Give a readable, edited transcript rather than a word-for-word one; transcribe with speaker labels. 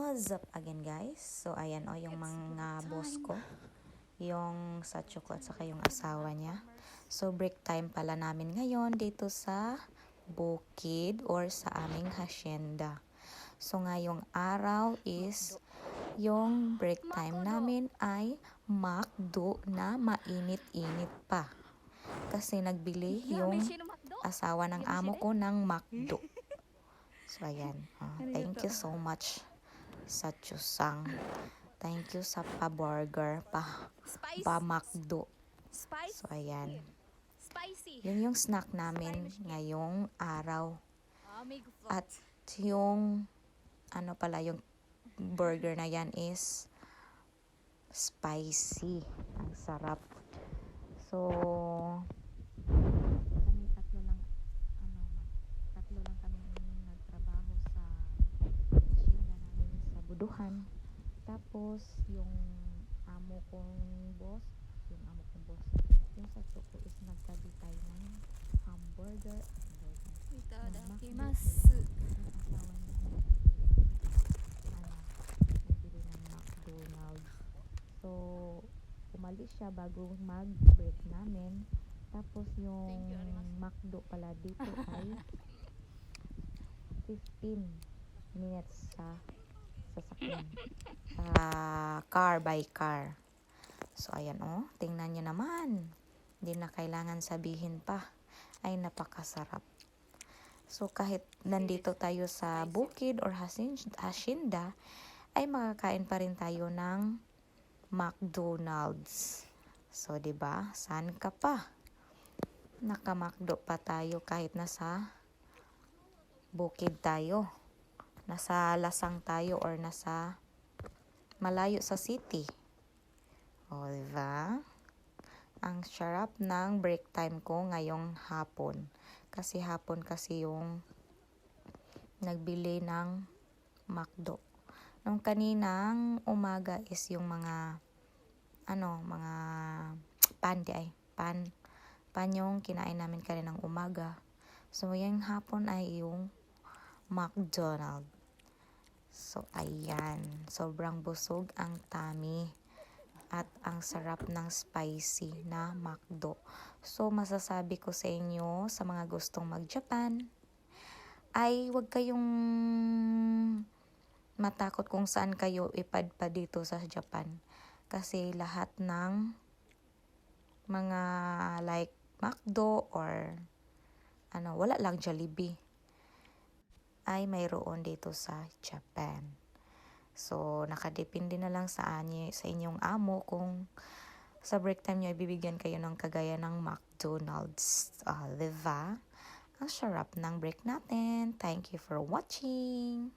Speaker 1: What's up again guys? So ayan yung mga boss ko. Yung sa Choco at saka yung asawa niya. So break time pala namin ngayon dito sa bukid or sa aming hacienda. So ngayong araw is yung break time namin ay McDo na mainit-init pa. Kasi nagbili yung asawa ng amo ko ng McDo. So ayan, thank you so much sa Chusang. Thank you sa pa-burger, pa-McDo. So ayan. Yun yung snack namin ngayong araw. At yung yung burger na yan is spicy. Ang sarap. So tatlo lang kami nagtrabaho sa hacienda namin sa Buduhan. Tapos yung amo kong boss, yung sa Choco is nagtabi tayo ng hamburger.
Speaker 2: Itadakimasu.
Speaker 1: Nagbili ng McDonald's. So, umalis siya bago mag-break namin. Tapos yung McDo pala dito ay 15 minutes sa sasakyan. Car by car. So, ayan tingnan nyo naman. Hindi na kailangan sabihin pa. Ay, napakasarap. So, kahit nandito tayo sa bukid or hacienda, ay makakain pa rin tayo ng McDonald's. So, 'di ba? Saan ka pa? Naka-McDo pa tayo kahit nasa bukid tayo. Nasa Lasang tayo or nasa malayo sa city. O, diba? Ang sarap ng break time ko ngayong hapon. Kasi hapon yung nagbili ng McDo. Nung kaninang umaga is yung mga pan yung kinain namin kaninang umaga. So, yung hapon ay yung McDonald's. So, ayan. Sobrang busog ang tummy. At ang sarap ng spicy na McDo. So, masasabi ko sa inyo, sa mga gustong mag-Japan, ay huwag kayong matakot kung saan kayo ipadpad dito sa Japan. Kasi lahat ng mga like McDo or wala lang Jollibee ay mayroon dito sa Japan. So, nakadepende na lang sa inyong amo kung sa break time nyo ibibigyan kayo ng kagaya ng McDonald's. Diba? Ang sarap ng break natin. Thank you for watching.